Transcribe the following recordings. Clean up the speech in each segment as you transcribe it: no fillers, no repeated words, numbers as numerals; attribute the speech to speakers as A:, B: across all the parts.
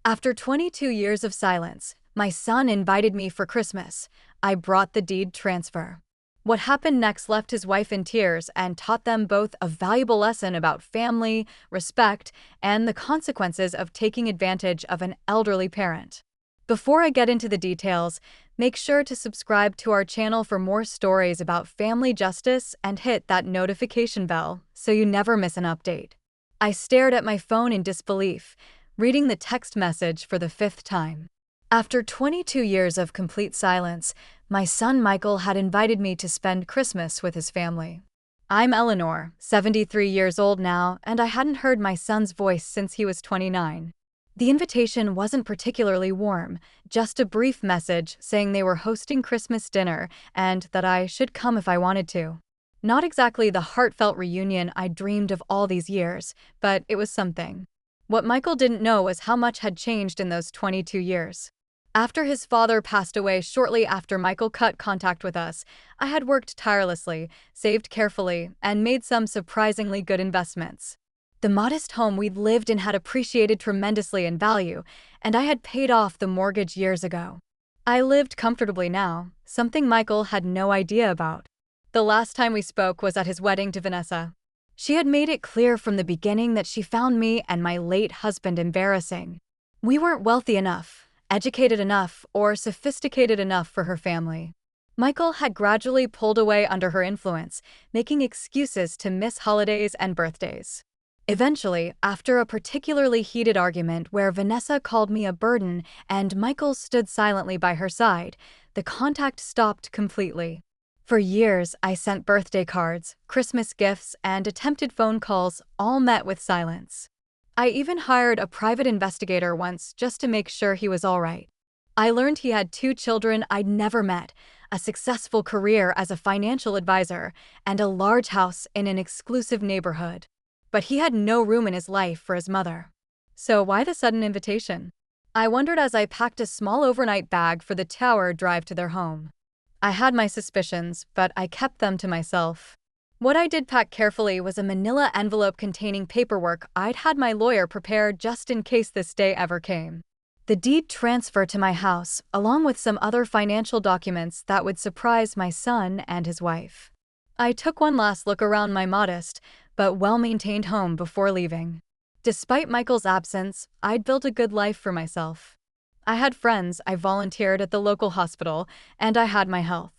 A: After 22 years of silence, my son invited me for Christmas. I brought the deed transfer. What happened next left his wife in tears and taught them both a valuable lesson about family, respect, and the consequences of taking advantage of an elderly parent. Before I get into the details, make sure to subscribe to our channel for more stories about family justice and hit that notification bell so you never miss an update. I stared at my phone in disbelief, reading the text message for the fifth time. After 22 years of complete silence, my son Michael had invited me to spend Christmas with his family. I'm Eleanor, 73 years old now, and I hadn't heard my son's voice since he was 29. The invitation wasn't particularly warm, just a brief message saying they were hosting Christmas dinner and that I should come if I wanted to. Not exactly the heartfelt reunion I dreamed of all these years, but it was something. What Michael didn't know was how much had changed in those 22 years. After his father passed away shortly after Michael cut contact with us, I had worked tirelessly, saved carefully, and made some surprisingly good investments. The modest home we'd lived in had appreciated tremendously in value, and I had paid off the mortgage years ago. I lived comfortably now, something Michael had no idea about. The last time we spoke was at his wedding to Vanessa. She had made it clear from the beginning that she found me and my late husband embarrassing. We weren't wealthy enough, educated enough, or sophisticated enough for her family. Michael had gradually pulled away under her influence, making excuses to miss holidays and birthdays. Eventually, after a particularly heated argument where Vanessa called me a burden and Michael stood silently by her side, the contact stopped completely. For years, I sent birthday cards, Christmas gifts, and attempted phone calls, all met with silence. I even hired a private investigator once just to make sure he was all right. I learned he had 2 children I'd never met, a successful career as a financial advisor, and a large house in an exclusive neighborhood. But he had no room in his life for his mother. So why the sudden invitation? I wondered as I packed a small overnight bag for the Tower drive to their home. I had my suspicions, but I kept them to myself. What I did pack carefully was a manila envelope containing paperwork I'd had my lawyer prepare just in case this day ever came. The deed transfer to my house, along with some other financial documents that would surprise my son and his wife. I took one last look around my modest, but well-maintained home before leaving. Despite Michael's absence, I'd built a good life for myself. I had friends, I volunteered at the local hospital, and I had my health.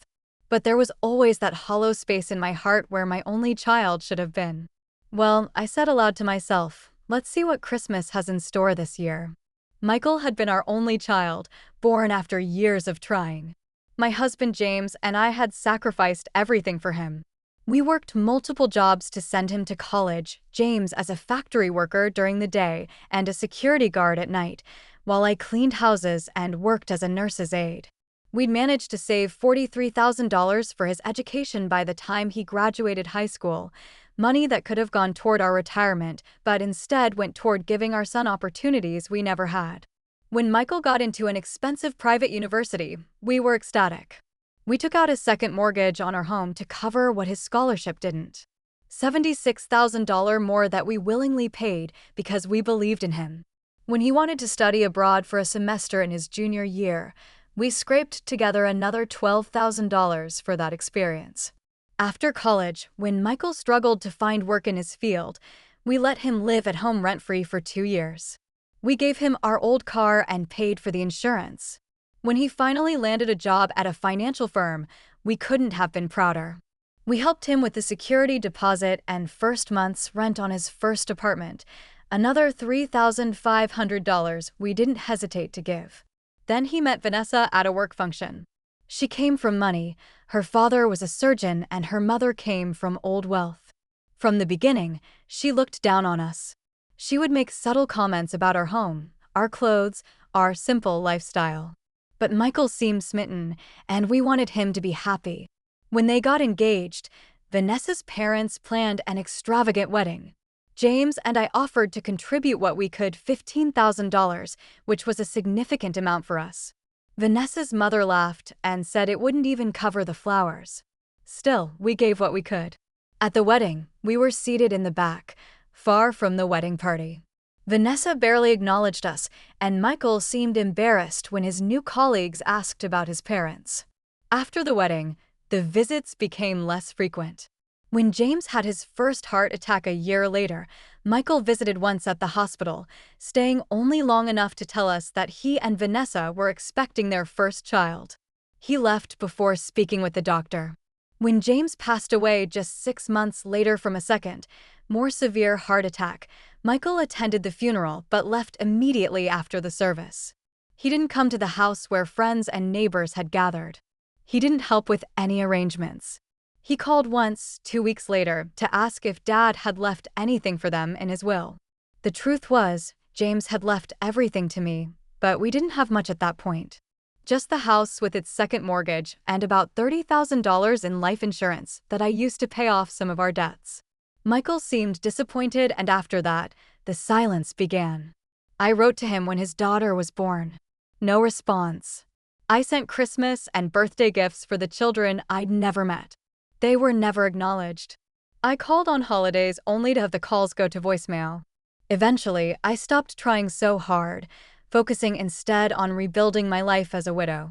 A: But there was always that hollow space in my heart where my only child should have been. Well, I said aloud to myself, let's see what Christmas has in store this year. Michael had been our only child, born after years of trying. My husband James and I had sacrificed everything for him. We worked multiple jobs to send him to college, James as a factory worker during the day and a security guard at night, while I cleaned houses and worked as a nurse's aide. We'd managed to save $43,000 for his education by the time he graduated high school, money that could have gone toward our retirement, but instead went toward giving our son opportunities we never had. When Michael got into an expensive private university, we were ecstatic. We took out a second mortgage on our home to cover what his scholarship didn't. $76,000 more that we willingly paid because we believed in him. When he wanted to study abroad for a semester in his junior year, we scraped together another $12,000 for that experience. After college, when Michael struggled to find work in his field, we let him live at home rent-free for 2 years. We gave him our old car and paid for the insurance. When he finally landed a job at a financial firm, we couldn't have been prouder. We helped him with the security deposit and first month's rent on his first apartment, another $3,500 we didn't hesitate to give. Then he met Vanessa at a work function. She came from money, her father was a surgeon, and her mother came from old wealth. From the beginning, she looked down on us. She would make subtle comments about our home, our clothes, our simple lifestyle. But Michael seemed smitten, and we wanted him to be happy. When they got engaged, Vanessa's parents planned an extravagant wedding. James and I offered to contribute what we could, $15,000, which was a significant amount for us. Vanessa's mother laughed and said it wouldn't even cover the flowers. Still, we gave what we could. At the wedding, we were seated in the back, far from the wedding party. Vanessa barely acknowledged us, and Michael seemed embarrassed when his new colleagues asked about his parents. After the wedding, the visits became less frequent. When James had his first heart attack a year later, Michael visited once at the hospital, staying only long enough to tell us that he and Vanessa were expecting their first child. He left before speaking with the doctor. When James passed away just 6 months later from a second, more severe heart attack, Michael attended the funeral but left immediately after the service. He didn't come to the house where friends and neighbors had gathered. He didn't help with any arrangements. He called once, 2 weeks later, to ask if Dad had left anything for them in his will. The truth was, James had left everything to me, but we didn't have much at that point. Just the house with its second mortgage and about $30,000 in life insurance that I used to pay off some of our debts. Michael seemed disappointed, and after that, the silence began. I wrote to him when his daughter was born. No response. I sent Christmas and birthday gifts for the children I'd never met. They were never acknowledged. I called on holidays only to have the calls go to voicemail. Eventually, I stopped trying so hard, focusing instead on rebuilding my life as a widow.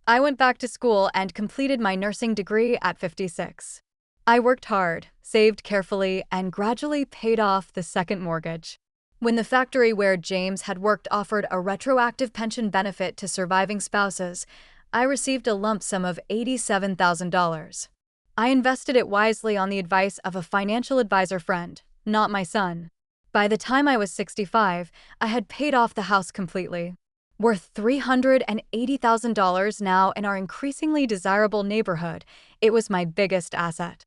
A: I went back to school and completed my nursing degree at 56. I worked hard, saved carefully, and gradually paid off the second mortgage. When the factory where James had worked offered a retroactive pension benefit to surviving spouses, I received a lump sum of $87,000. I invested it wisely on the advice of a financial advisor friend, not my son. By the time I was 65, I had paid off the house completely. Worth $380,000 now in our increasingly desirable neighborhood, it was my biggest asset.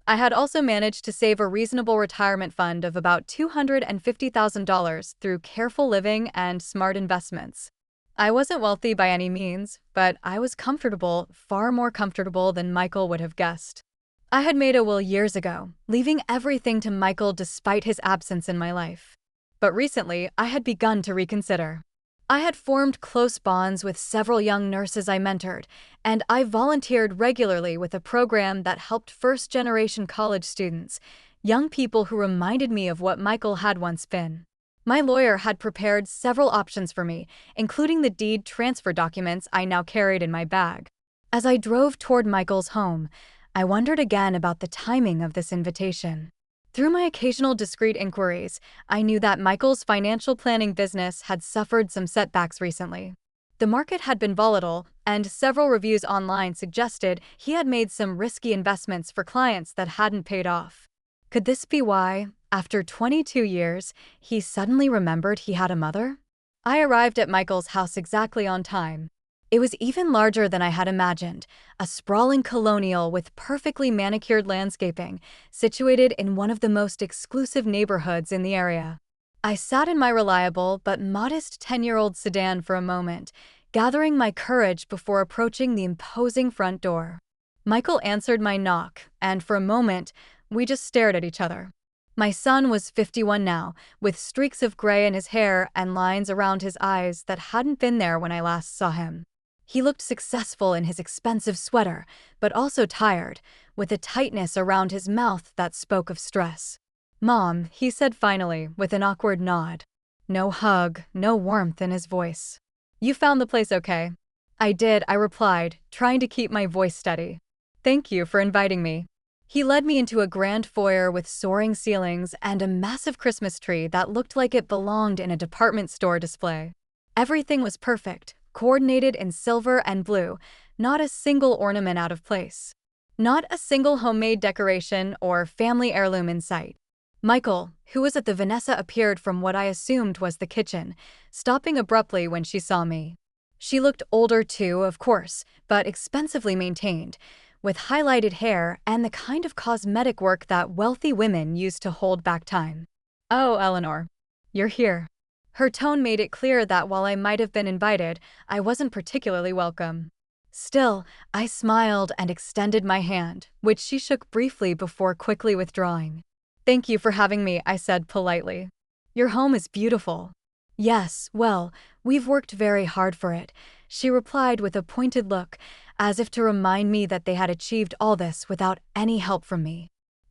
A: I had also managed to save a reasonable retirement fund of about $250,000 through careful living and smart investments. I wasn't wealthy by any means, but I was comfortable, far more comfortable than Michael would have guessed. I had made a will years ago, leaving everything to Michael despite his absence in my life. But recently, I had begun to reconsider. I had formed close bonds with several young nurses I mentored, and I volunteered regularly with a program that helped first-generation college students, young people who reminded me of what Michael had once been. My lawyer had prepared several options for me, including the deed transfer documents I now carried in my bag. As I drove toward Michael's home, I wondered again about the timing of this invitation. Through my occasional discreet inquiries, I knew that Michael's financial planning business had suffered some setbacks recently. The market had been volatile, and several reviews online suggested he had made some risky investments for clients that hadn't paid off. Could this be why, after 22 years, he suddenly remembered he had a mother? I arrived at Michael's house exactly on time. It was even larger than I had imagined, a sprawling colonial with perfectly manicured landscaping, situated in one of the most exclusive neighborhoods in the area. I sat in my reliable but modest 10-year-old sedan for a moment, gathering my courage before approaching the imposing front door. Michael answered my knock, and for a moment, we just stared at each other. My son was 51 now, with streaks of gray in his hair and lines around his eyes that hadn't been there when I last saw him. He looked successful in his expensive sweater, but also tired, with a tightness around his mouth that spoke of stress. "Mom," he said finally, with an awkward nod. No hug, no warmth in his voice. "You found the place okay?" "I did," I replied, trying to keep my voice steady. "Thank you for inviting me." He led me into a grand foyer with soaring ceilings and a massive Christmas tree that looked like it belonged in a department store display. Everything was perfect, coordinated in silver and blue, not a single ornament out of place. Not a single homemade decoration or family heirloom in sight. Michael, who was at the Vanessa, appeared from what I assumed was the kitchen, stopping abruptly when she saw me. She looked older too, of course, but expensively maintained, with highlighted hair and the kind of cosmetic work that wealthy women use to hold back time. "Oh, Eleanor, you're here." Her tone made it clear that while I might have been invited, I wasn't particularly welcome. Still, I smiled and extended my hand, which she shook briefly before quickly withdrawing. "Thank you for having me," I said politely. "Your home is beautiful." "Yes, well, we've worked very hard for it," she replied with a pointed look, as if to remind me that they had achieved all this without any help from me.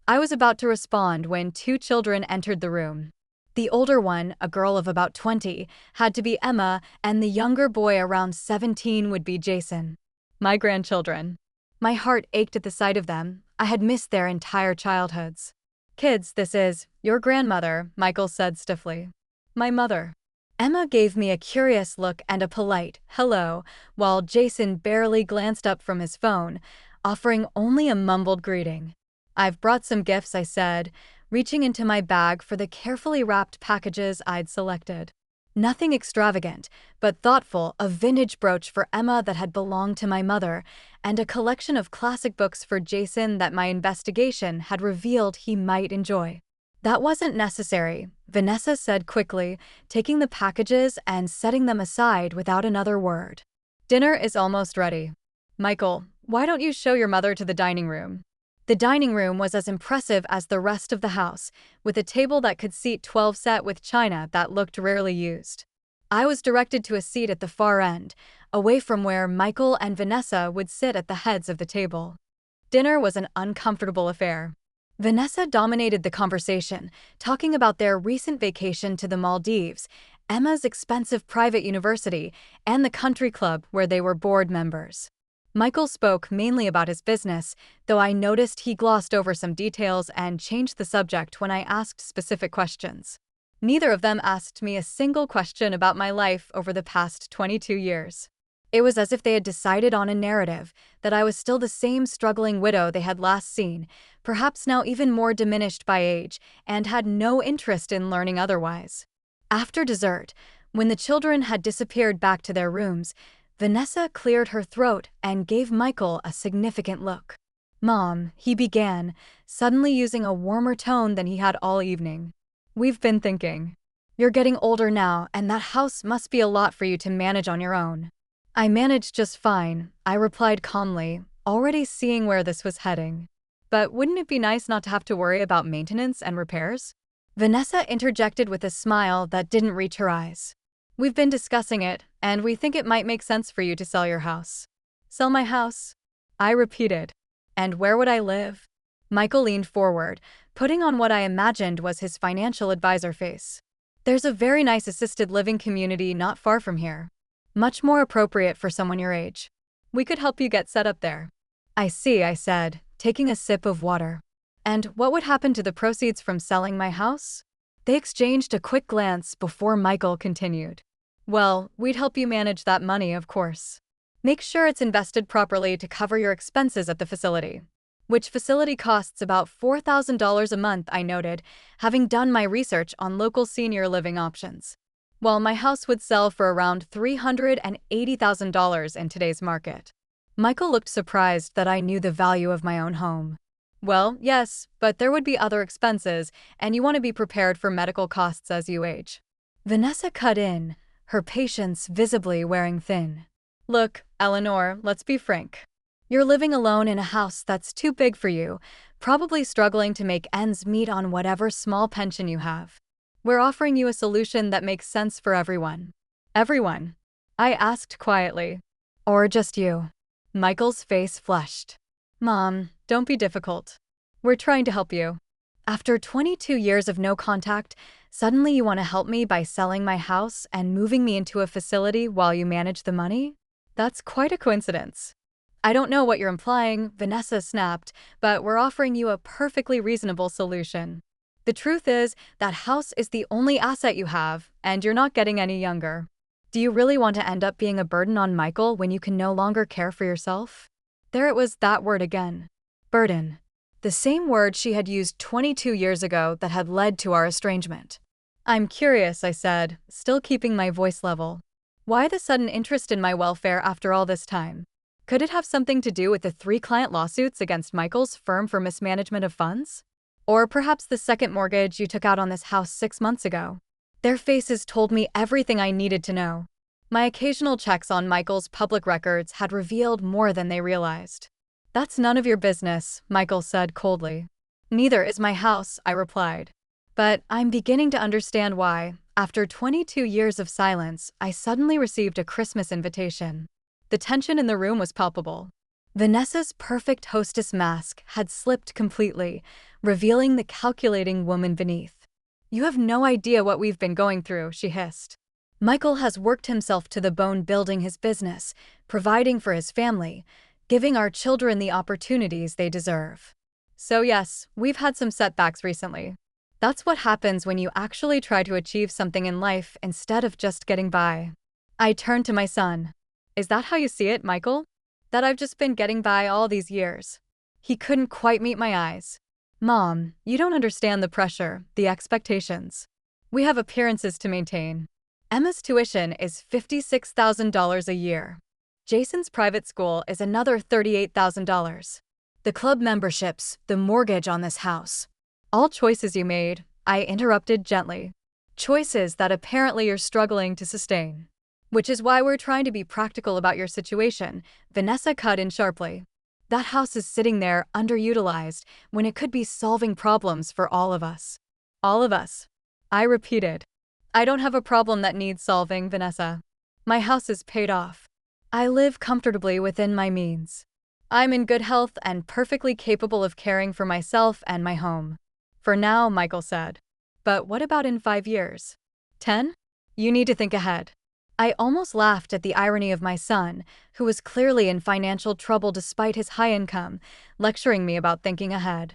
A: I was about to respond when 2 children entered the room. The older one, a girl of about 20, had to be Emma, and the younger boy around 17 would be Jason. My grandchildren. My heart ached at the sight of them. I had missed their entire childhoods. Kids, this is your grandmother, Michael said stiffly. My mother. Emma gave me a curious look and a polite hello, while Jason barely glanced up from his phone, offering only a mumbled greeting. I've brought some gifts, I said, reaching into my bag for the carefully wrapped packages I'd selected. Nothing extravagant, but thoughtful, a vintage brooch for Emma that had belonged to my mother, and a collection of classic books for Jason that my investigation had revealed he might enjoy. That wasn't necessary, Vanessa said quickly, taking the packages and setting them aside without another word. Dinner is almost ready. Michael, why don't you show your mother to the dining room? The dining room was as impressive as the rest of the house, with a table that could seat 12 set with china that looked rarely used. I was directed to a seat at the far end, away from where Michael and Vanessa would sit at the heads of the table. Dinner was an uncomfortable affair. Vanessa dominated the conversation, talking about their recent vacation to the Maldives, Emma's expensive private university, and the country club where they were board members. Michael spoke mainly about his business, though I noticed he glossed over some details and changed the subject when I asked specific questions. Neither of them asked me a single question about my life over the past 22 years. It was as if they had decided on a narrative, that I was still the same struggling widow they had last seen, perhaps now even more diminished by age, and had no interest in learning otherwise. After dessert, when the children had disappeared back to their rooms, Vanessa cleared her throat and gave Michael a significant look. Mom, he began, suddenly using a warmer tone than he had all evening. We've been thinking. You're getting older now, and that house must be a lot for you to manage on your own. I manage just fine, I replied calmly, already seeing where this was heading. But wouldn't it be nice not to have to worry about maintenance and repairs? Vanessa interjected with a smile that didn't reach her eyes. We've been discussing it, and we think it might make sense for you to sell your house. Sell my house? I repeated. And where would I live? Michael leaned forward, putting on what I imagined was his financial advisor face. There's a very nice assisted living community not far from here. Much more appropriate for someone your age. We could help you get set up there. I see, I said, taking a sip of water. And what would happen to the proceeds from selling my house? They exchanged a quick glance before Michael continued. Well, we'd help you manage that money, of course. Make sure it's invested properly to cover your expenses at the facility. Which facility costs about $4,000 a month, I noted, having done my research on local senior living options. While my house would sell for around $380,000 in today's market. Michael looked surprised that I knew the value of my own home. Well, yes, but there would be other expenses, and you want to be prepared for medical costs as you age. Vanessa cut in, her patience visibly wearing thin. Look, Eleanor, let's be frank. You're living alone in a house that's too big for you, probably struggling to make ends meet on whatever small pension you have. We're offering you a solution that makes sense for everyone. Everyone? I asked quietly. Or just you? Michael's face flushed. Mom, don't be difficult. We're trying to help you. After 22 years of no contact, suddenly you want to help me by selling my house and moving me into a facility while you manage the money? That's quite a coincidence. I don't know what you're implying, Vanessa snapped, but we're offering you a perfectly reasonable solution. The truth is, that house is the only asset you have, and you're not getting any younger. Do you really want to end up being a burden on Michael when you can no longer care for yourself? There it was, that word again. Burden. The same word she had used 22 years ago that had led to our estrangement. I'm curious, I said, still keeping my voice level. Why the sudden interest in my welfare after all this time? Could it have something to do with the 3 client lawsuits against Michael's firm for mismanagement of funds? Or perhaps the second mortgage you took out on this house 6 months ago? Their faces told me everything I needed to know. My occasional checks on Michael's public records had revealed more than they realized. That's none of your business, Michael said coldly. Neither is my house, I replied. But I'm beginning to understand why, after 22 years of silence, I suddenly received a Christmas invitation. The tension in the room was palpable. Vanessa's perfect hostess mask had slipped completely, revealing the calculating woman beneath. You have no idea what we've been going through, she hissed. Michael has worked himself to the bone building his business, providing for his family, giving our children the opportunities they deserve. So yes, we've had some setbacks recently. That's what happens when you actually try to achieve something in life instead of just getting by. I turned to my son. Is that how you see it, Michael? That I've just been getting by all these years? He couldn't quite meet my eyes. Mom, you don't understand the pressure, the expectations. We have appearances to maintain. Emma's tuition is $56,000 a year. Jason's private school is another $38,000. The club memberships, the mortgage on this house. All choices you made, I interrupted gently. Choices that apparently you're struggling to sustain. Which is why we're trying to be practical about your situation, Vanessa cut in sharply. That house is sitting there underutilized when it could be solving problems for all of us. All of us. I repeated. I don't have a problem that needs solving, Vanessa. My house is paid off. I live comfortably within my means. I'm in good health and perfectly capable of caring for myself and my home. For now, Michael said. But what about in 5 years? 10? You need to think ahead. I almost laughed at the irony of my son, who was clearly in financial trouble despite his high income, lecturing me about thinking ahead.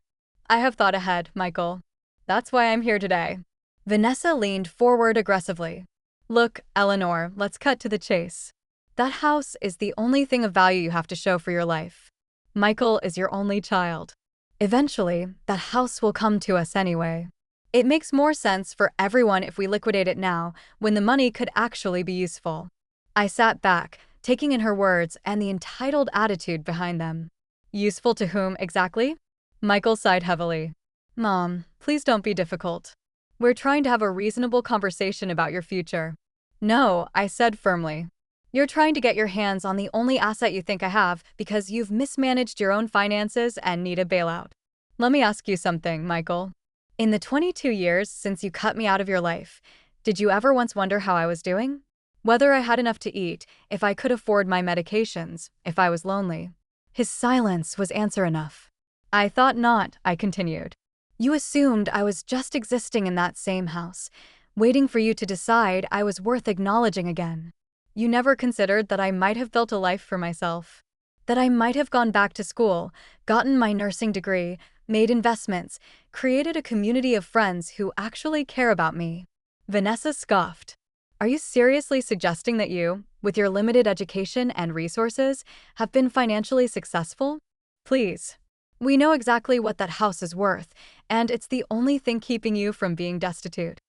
A: I have thought ahead, Michael. That's why I'm here today. Vanessa leaned forward aggressively. Look, Eleanor, let's cut to the chase. That house is the only thing of value you have to show for your life. Michael is your only child. Eventually, that house will come to us anyway. It makes more sense for everyone if we liquidate it now, when the money could actually be useful. I sat back, taking in her words and the entitled attitude behind them. Useful to whom exactly? Michael sighed heavily. Mom, please don't be difficult. We're trying to have a reasonable conversation about your future. No, I said firmly. You're trying to get your hands on the only asset you think I have because you've mismanaged your own finances and need a bailout. Let me ask you something, Michael. In the 22 years since you cut me out of your life, did you ever once wonder how I was doing? Whether I had enough to eat, if I could afford my medications, if I was lonely? His silence was answer enough. I thought not, I continued. You assumed I was just existing in that same house, waiting for you to decide I was worth acknowledging again. You never considered that I might have built a life for myself. That I might have gone back to school, gotten my nursing degree, made investments, created a community of friends who actually care about me. Vanessa scoffed. Are you seriously suggesting that you, with your limited education and resources, have been financially successful? Please. We know exactly what that house is worth, and it's the only thing keeping you from being destitute.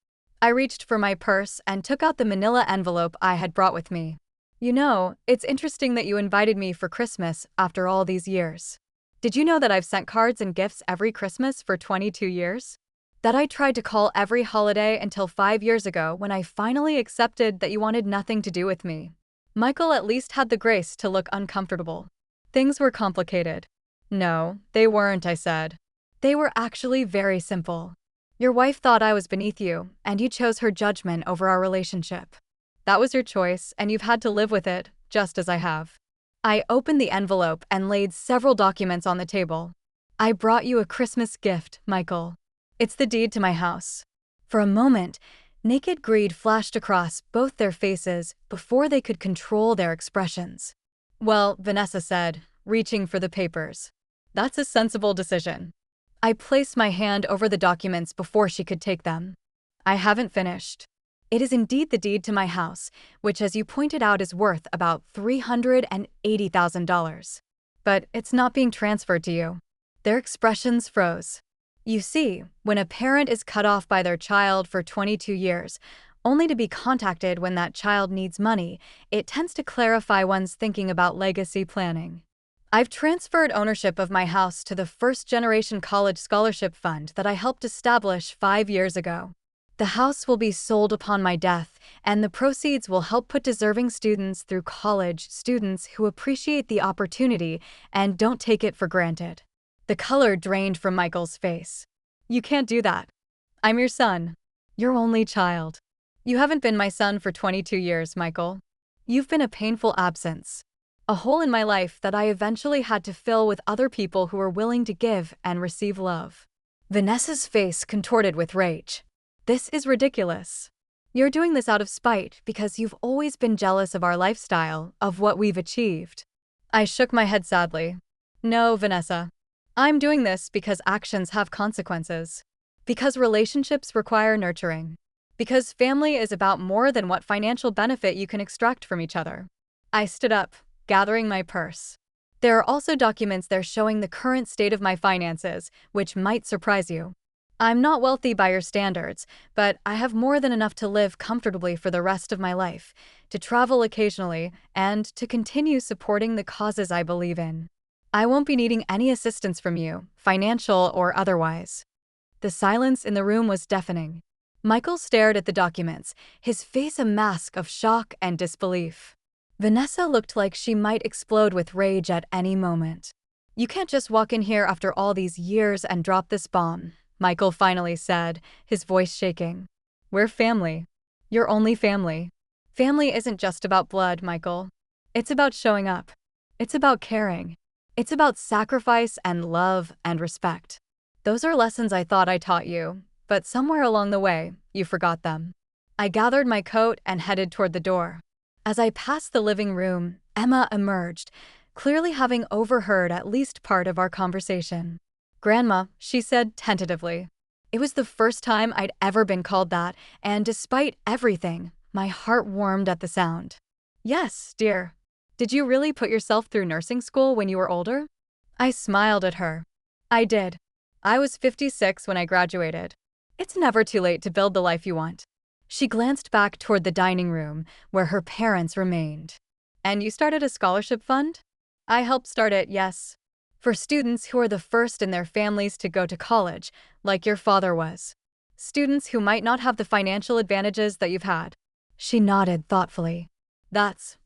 A: I reached for my purse and took out the manila envelope I had brought with me. You know, it's interesting that you invited me for Christmas after all these years. Did you know that I've sent cards and gifts every Christmas for 22 years? That I tried to call every holiday until 5 years ago when I finally accepted that you wanted nothing to do with me. Michael at least had the grace to look uncomfortable. Things were complicated. No, they weren't, I said. They were actually very simple. Your wife thought I was beneath you, and you chose her judgment over our relationship. That was your choice, and you've had to live with it, just as I have. I opened the envelope and laid several documents on the table. I brought you a Christmas gift, Michael. It's the deed to my house. For a moment, naked greed flashed across both their faces before they could control their expressions. Well, Vanessa said, reaching for the papers. That's a sensible decision. I placed my hand over the documents before she could take them. I haven't finished. It is indeed the deed to my house, which as you pointed out is worth about $380,000. But it's not being transferred to you. Their expressions froze. You see, when a parent is cut off by their child for 22 years, only to be contacted when that child needs money, it tends to clarify one's thinking about legacy planning. I've transferred ownership of my house to the First Generation College Scholarship Fund that I helped establish 5 years ago. The house will be sold upon my death, and the proceeds will help put deserving students through college, students who appreciate the opportunity and don't take it for granted. The color drained from Michael's face. You can't do that. I'm your son. Your only child. You haven't been my son for 22 years, Michael. You've been a painful absence. A hole in my life that I eventually had to fill with other people who were willing to give and receive love. Vanessa's face contorted with rage. This is ridiculous. You're doing this out of spite because you've always been jealous of our lifestyle, of what we've achieved. I shook my head sadly. No, Vanessa. I'm doing this because actions have consequences. Because relationships require nurturing. Because family is about more than what financial benefit you can extract from each other. I stood up, gathering my purse. There are also documents there showing the current state of my finances, which might surprise you. I'm not wealthy by your standards, but I have more than enough to live comfortably for the rest of my life, to travel occasionally, and to continue supporting the causes I believe in. I won't be needing any assistance from you, financial or otherwise. The silence in the room was deafening. Michael stared at the documents, his face a mask of shock and disbelief. Vanessa looked like she might explode with rage at any moment. You can't just walk in here after all these years and drop this bomb, Michael finally said, his voice shaking. We're family. You're only family. Family isn't just about blood, Michael. It's about showing up. It's about caring. It's about sacrifice and love and respect. Those are lessons I thought I taught you, but somewhere along the way, you forgot them. I gathered my coat and headed toward the door. As I passed the living room, Emma emerged, clearly having overheard at least part of our conversation. Grandma, she said tentatively. It was the first time I'd ever been called that, and despite everything, my heart warmed at the sound. Yes, dear. Did you really put yourself through nursing school when you were older? I smiled at her. I did. I was 56 when I graduated. It's never too late to build the life you want. She glanced back toward the dining room, where her parents remained. And you started a scholarship fund? I helped start it, yes. For students who are the first in their families to go to college, like your father was. Students who might not have the financial advantages that you've had. She nodded thoughtfully. That's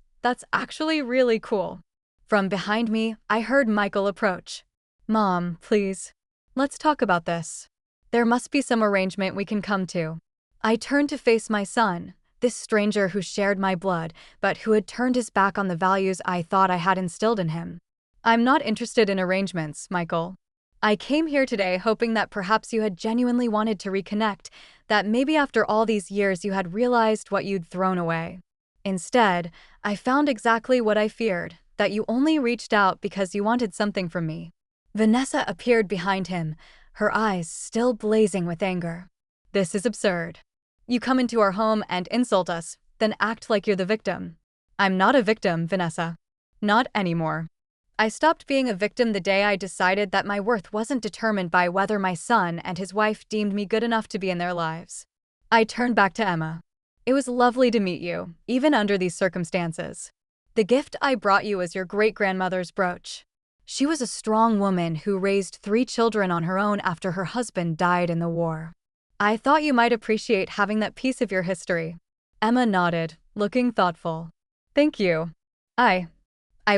A: actually really cool. From behind me, I heard Michael approach. Mom, please. Let's talk about this. There must be some arrangement we can come to. I turned to face my son, this stranger who shared my blood, but who had turned his back on the values I thought I had instilled in him. I'm not interested in arrangements, Michael. I came here today hoping that perhaps you had genuinely wanted to reconnect, that maybe after all these years you had realized what you'd thrown away. Instead, I found exactly what I feared, that you only reached out because you wanted something from me. Vanessa appeared behind him, her eyes still blazing with anger. This is absurd. You come into our home and insult us, then act like you're the victim. I'm not a victim, Vanessa. Not anymore. I stopped being a victim the day I decided that my worth wasn't determined by whether my son and his wife deemed me good enough to be in their lives. I turned back to Emma. It was lovely to meet you, even under these circumstances. The gift I brought you was your great-grandmother's brooch. She was a strong woman who raised 3 children on her own after her husband died in the war. I thought you might appreciate having that piece of your history. Emma nodded, looking thoughtful. Thank you. I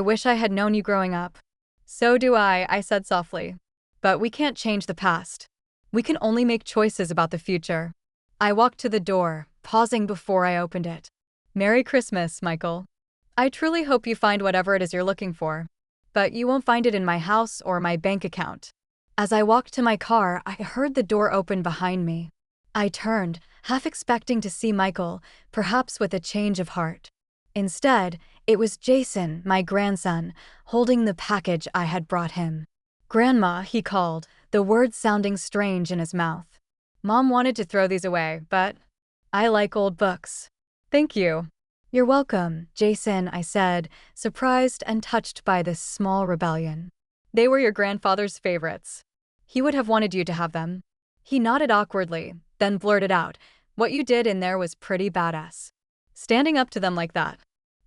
A: wish I had known you growing up. So do I said softly. But we can't change the past. We can only make choices about the future. I walked to the door, pausing before I opened it. Merry Christmas, Michael. I truly hope you find whatever it is you're looking for. But you won't find it in my house or my bank account. As I walked to my car, I heard the door open behind me. I turned, half expecting to see Michael, perhaps with a change of heart. Instead, it was Jason, my grandson, holding the package I had brought him. Grandma, he called, the words sounding strange in his mouth. Mom wanted to throw these away, but I like old books. Thank you. You're welcome, Jason, I said, surprised and touched by this small rebellion. They were your grandfather's favorites. He would have wanted you to have them. He nodded awkwardly, then blurted out, what you did in there was pretty badass. Standing up to them like that.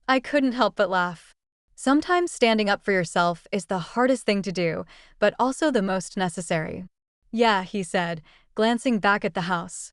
A: I couldn't help but laugh. Sometimes standing up for yourself is the hardest thing to do, but also the most necessary. Yeah, he said, glancing back at the house.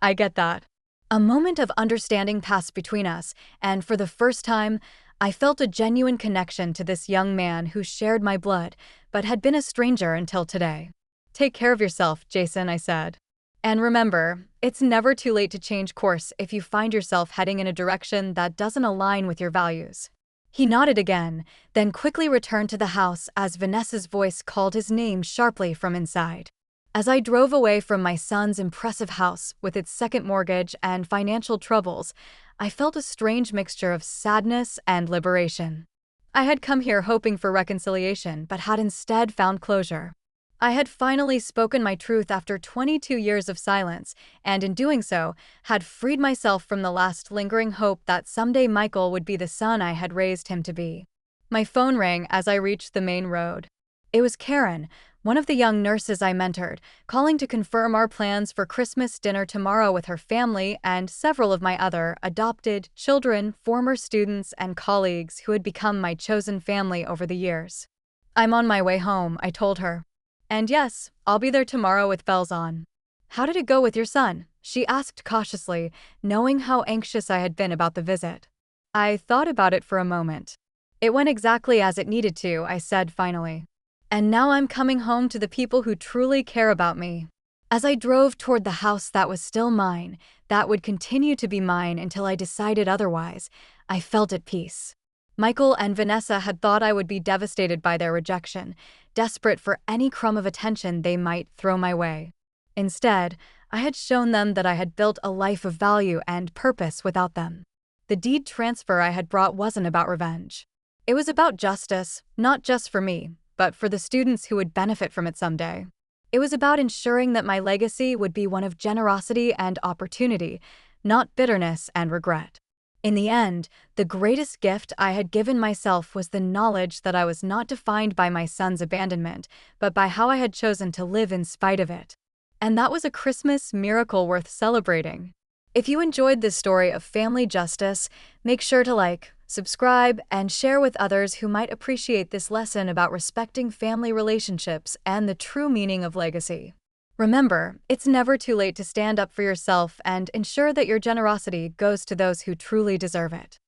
A: I get that. A moment of understanding passed between us, and for the first time, I felt a genuine connection to this young man who shared my blood, but had been a stranger until today. Take care of yourself, Jason, I said. And remember, it's never too late to change course if you find yourself heading in a direction that doesn't align with your values. He nodded again, then quickly returned to the house as Vanessa's voice called his name sharply from inside. As I drove away from my son's impressive house with its second mortgage and financial troubles, I felt a strange mixture of sadness and liberation. I had come here hoping for reconciliation, but had instead found closure. I had finally spoken my truth after 22 years of silence, and in doing so, had freed myself from the last lingering hope that someday Michael would be the son I had raised him to be. My phone rang as I reached the main road. It was Karen, one of the young nurses I mentored, calling to confirm our plans for Christmas dinner tomorrow with her family and several of my other adopted children, former students, and colleagues who had become my chosen family over the years. "I'm on my way home," I told her. "And yes, I'll be there tomorrow with bells on." "How did it go with your son?" she asked cautiously, knowing how anxious I had been about the visit. I thought about it for a moment. "It went exactly as it needed to," I said finally. "And now I'm coming home to the people who truly care about me." As I drove toward the house that was still mine, that would continue to be mine until I decided otherwise, I felt at peace. Michael and Vanessa had thought I would be devastated by their rejection, desperate for any crumb of attention they might throw my way. Instead, I had shown them that I had built a life of value and purpose without them. The deed transfer I had brought wasn't about revenge. It was about justice, not just for me, but for the students who would benefit from it someday. It was about ensuring that my legacy would be one of generosity and opportunity, not bitterness and regret. In the end, the greatest gift I had given myself was the knowledge that I was not defined by my son's abandonment, but by how I had chosen to live in spite of it. And that was a Christmas miracle worth celebrating. If you enjoyed this story of family justice, make sure to like, subscribe, and share with others who might appreciate this lesson about respecting family relationships and the true meaning of legacy. Remember, it's never too late to stand up for yourself and ensure that your generosity goes to those who truly deserve it.